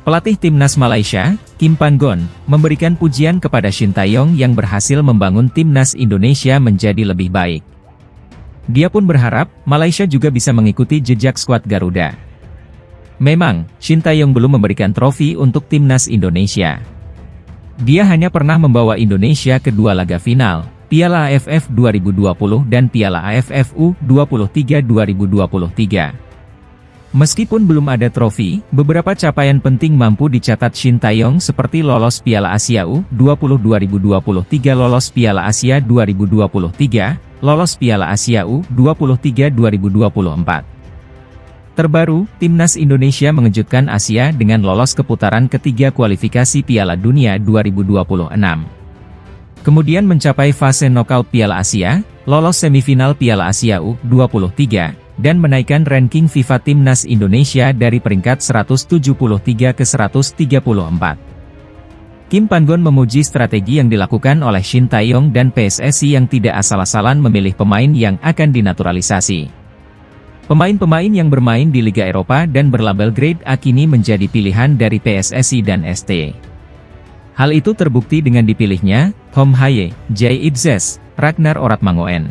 Pelatih Timnas Malaysia, Kim Panggon, memberikan pujian kepada Shin Tae-yong yang berhasil membangun Timnas Indonesia menjadi lebih baik. Dia pun berharap, Malaysia juga bisa mengikuti jejak skuad Garuda. Memang, Shin Tae-yong belum memberikan trofi untuk Timnas Indonesia. Dia hanya pernah membawa Indonesia ke 2 laga final, Piala AFF 2020 dan Piala AFF U23 2023. Meskipun belum ada trofi, beberapa capaian penting mampu dicatat Shin Tae-yong seperti lolos Piala Asia U20 2023, lolos Piala Asia 2023, lolos Piala Asia U23 2024. Terbaru, Timnas Indonesia mengejutkan Asia dengan lolos ke putaran ketiga kualifikasi Piala Dunia 2026. Kemudian mencapai fase knockout Piala Asia, lolos semifinal Piala Asia U23, dan menaikkan ranking FIFA Timnas Indonesia dari peringkat 173 ke 134. Kim Panggon memuji strategi yang dilakukan oleh Shin Tae-yong dan PSSI yang tidak asal-asalan memilih pemain yang akan dinaturalisasi. Pemain-pemain yang bermain di Liga Eropa dan berlabel Grade A kini menjadi pilihan dari PSSI dan ST. Hal itu terbukti dengan dipilihnya Tom Haye, Jay Itzes, Ragnar Oratmangoen.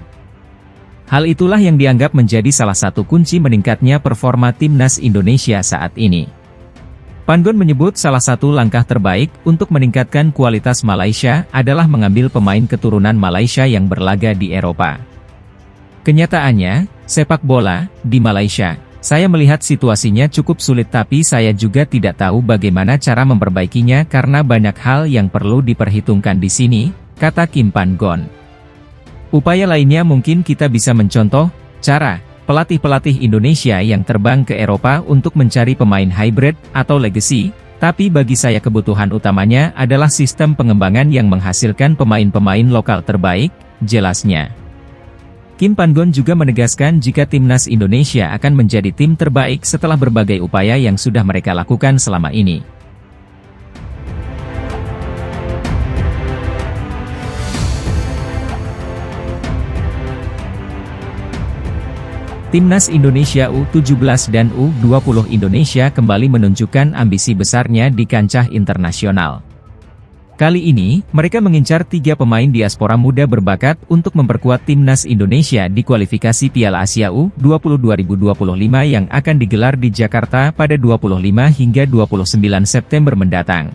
Hal itulah yang dianggap menjadi salah satu kunci meningkatnya performa Timnas Indonesia saat ini. Panggon menyebut salah satu langkah terbaik untuk meningkatkan kualitas Malaysia adalah mengambil pemain keturunan Malaysia yang berlaga di Eropa. Kenyataannya, sepak bola di Malaysia, saya melihat situasinya cukup sulit, tapi saya juga tidak tahu bagaimana cara memperbaikinya karena banyak hal yang perlu diperhitungkan di sini, kata Kim Panggon. Upaya lainnya mungkin kita bisa mencontoh, cara, pelatih-pelatih Indonesia yang terbang ke Eropa untuk mencari pemain hybrid atau legacy, tapi bagi saya kebutuhan utamanya adalah sistem pengembangan yang menghasilkan pemain-pemain lokal terbaik, jelasnya. Kim Panggon juga menegaskan jika Timnas Indonesia akan menjadi tim terbaik setelah berbagai upaya yang sudah mereka lakukan selama ini. Timnas Indonesia U17 dan U20 Indonesia kembali menunjukkan ambisi besarnya di kancah internasional. Kali ini, mereka mengincar 3 pemain diaspora muda berbakat untuk memperkuat Timnas Indonesia di kualifikasi Piala Asia U20 2025 yang akan digelar di Jakarta pada 25 hingga 29 September mendatang.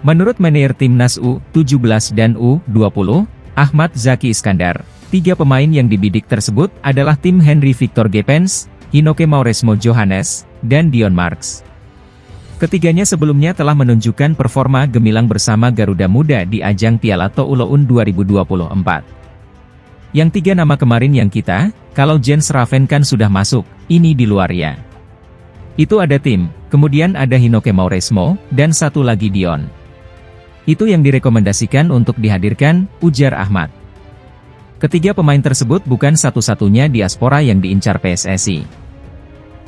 Menurut manajer Timnas U17 dan U20, Ahmad Zaki Iskandar, 3 pemain yang dibidik tersebut adalah tim Henry Victor Gepens, Hinoke Mauresmo Johannes, dan Dion Marks. Ketiganya sebelumnya telah menunjukkan performa gemilang bersama Garuda Muda di ajang Piala Toulon 2024. Yang 3 nama kemarin yang kalau Jens Raven kan sudah masuk, ini di luarnya. Itu ada tim, kemudian ada Hinoke Mauresmo, dan satu lagi Dion. Itu yang direkomendasikan untuk dihadirkan, ujar Ahmad. Ketiga pemain tersebut bukan satu-satunya diaspora yang diincar PSSI.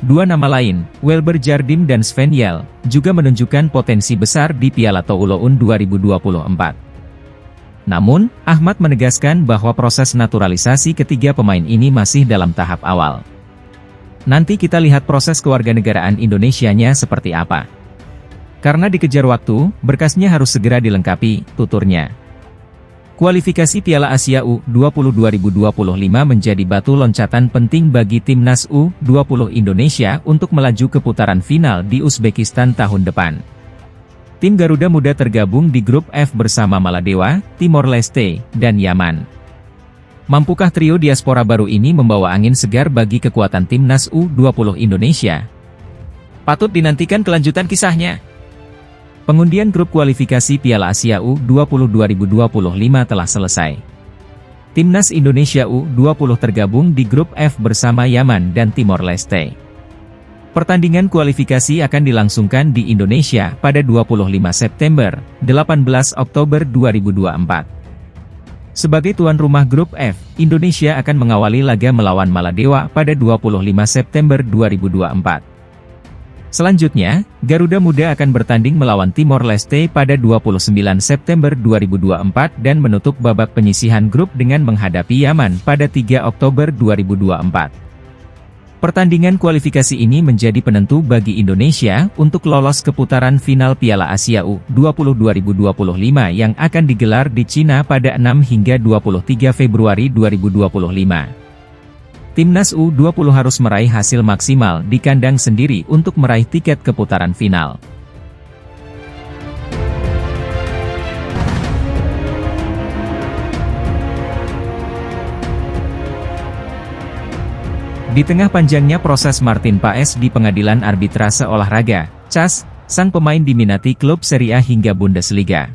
2 nama lain, Welber Jardim dan Sven Yel, juga menunjukkan potensi besar di Piala Toulon 2024. Namun, Ahmad menegaskan bahwa proses naturalisasi ketiga pemain ini masih dalam tahap awal. Nanti kita lihat proses kewarganegaraan Indonesianya seperti apa. Karena dikejar waktu, berkasnya harus segera dilengkapi, tuturnya. Kualifikasi Piala Asia U20 2025 menjadi batu loncatan penting bagi Timnas U20 Indonesia untuk melaju ke putaran final di Uzbekistan tahun depan. Tim Garuda Muda tergabung di grup F bersama Maladewa, Timor Leste, dan Yaman. Mampukah trio diaspora baru ini membawa angin segar bagi kekuatan Timnas U20 Indonesia? Patut dinantikan kelanjutan kisahnya. Pengundian grup kualifikasi Piala Asia U20 2025 telah selesai. Timnas Indonesia U20 tergabung di grup F bersama Yaman dan Timor Leste. Pertandingan kualifikasi akan dilangsungkan di Indonesia pada 25 September, 18 Oktober 2024. Sebagai tuan rumah grup F, Indonesia akan mengawali laga melawan Maladewa pada 25 September 2024. Selanjutnya, Garuda Muda akan bertanding melawan Timor Leste pada 29 September 2024 dan menutup babak penyisihan grup dengan menghadapi Yaman pada 3 Oktober 2024. Pertandingan kualifikasi ini menjadi penentu bagi Indonesia untuk lolos ke putaran final Piala Asia U20 2025 yang akan digelar di Cina pada 6 hingga 23 Februari 2025. Timnas U20 harus meraih hasil maksimal di kandang sendiri untuk meraih tiket ke putaran final. Di tengah panjangnya proses Martin Paes di Pengadilan Arbitrase Olahraga, CAS, sang pemain diminati klub Serie A hingga Bundesliga.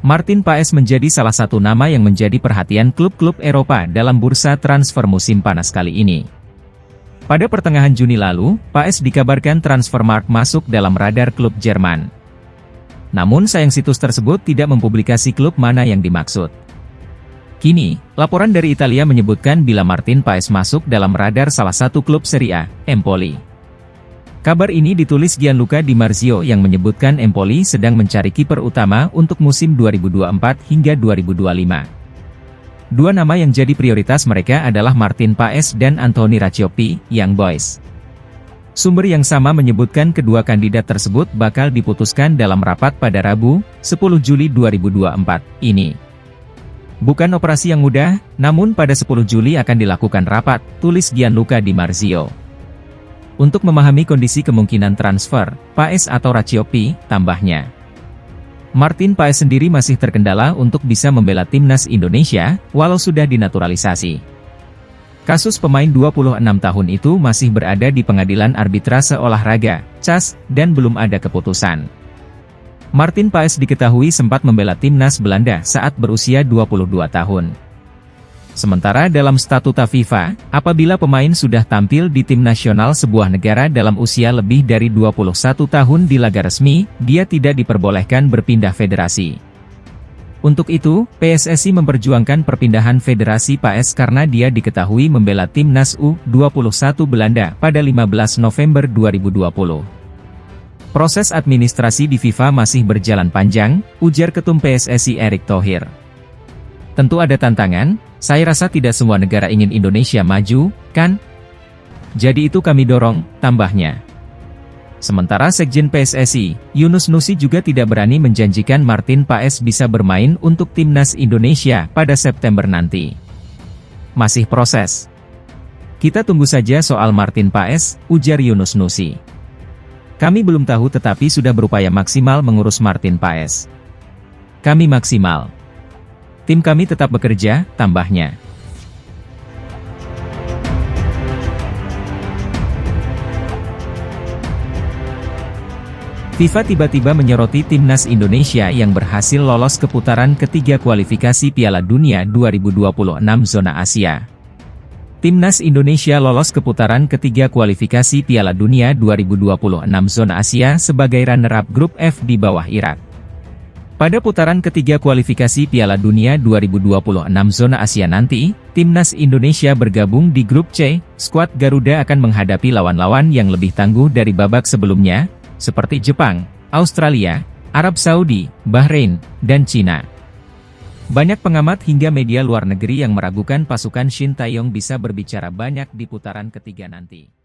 Martin Paes menjadi salah satu nama yang menjadi perhatian klub-klub Eropa dalam bursa transfer musim panas kali ini. Pada pertengahan Juni lalu, Paes dikabarkan Transfermarkt masuk dalam radar klub Jerman. Namun sayang situs tersebut tidak mempublikasi klub mana yang dimaksud. Kini, laporan dari Italia menyebutkan bila Martin Paes masuk dalam radar salah satu klub Serie A, Empoli. Kabar ini ditulis Gianluca Di Marzio yang menyebutkan Empoli sedang mencari kiper utama untuk musim 2024 hingga 2025. Dua nama yang jadi prioritas mereka adalah Martin Paes dan Anthony Racioppi, Young Boys. Sumber yang sama menyebutkan kedua kandidat tersebut bakal diputuskan dalam rapat pada Rabu, 10 Juli 2024, ini. Bukan operasi yang mudah, namun pada 10 Juli akan dilakukan rapat, tulis Gianluca Di Marzio. Untuk memahami kondisi kemungkinan transfer, Paes atau Racioppi, tambahnya. Martin Paes sendiri masih terkendala untuk bisa membela timnas Indonesia, walau sudah dinaturalisasi. Kasus pemain 26 tahun itu masih berada di Pengadilan Arbitrase Olahraga, CAS, dan belum ada keputusan. Martin Paes diketahui sempat membela timnas Belanda saat berusia 22 tahun. Sementara dalam statuta FIFA, apabila pemain sudah tampil di tim nasional sebuah negara dalam usia lebih dari 21 tahun di laga resmi, dia tidak diperbolehkan berpindah federasi. Untuk itu, PSSI memperjuangkan perpindahan federasi Paes karena dia diketahui membela timnas U21 Belanda pada 15 November 2020. Proses administrasi di FIFA masih berjalan panjang, ujar Ketum PSSI Erick Thohir. Tentu ada tantangan, saya rasa tidak semua negara ingin Indonesia maju, kan? Jadi itu kami dorong, tambahnya. Sementara Sekjen PSSI, Yunus Nusi juga tidak berani menjanjikan Martin Paes bisa bermain untuk timnas Indonesia pada September nanti. Masih proses. Kita tunggu saja soal Martin Paes, ujar Yunus Nusi. Kami belum tahu tetapi sudah berupaya maksimal mengurus Martin Paes. Kami maksimal. Tim kami tetap bekerja, tambahnya. FIFA tiba-tiba menyoroti timnas Indonesia yang berhasil lolos ke putaran ketiga kualifikasi Piala Dunia 2026 zona Asia. Timnas Indonesia lolos ke putaran ketiga kualifikasi Piala Dunia 2026 zona Asia sebagai runner-up grup F di bawah Irak. Pada putaran ketiga kualifikasi Piala Dunia 2026 zona Asia nanti, timnas Indonesia bergabung di grup C. Skuad Garuda akan menghadapi lawan-lawan yang lebih tangguh dari babak sebelumnya, seperti Jepang, Australia, Arab Saudi, Bahrain, dan Cina. Banyak pengamat hingga media luar negeri yang meragukan pasukan Shin Taeyong bisa berbicara banyak di putaran ketiga nanti.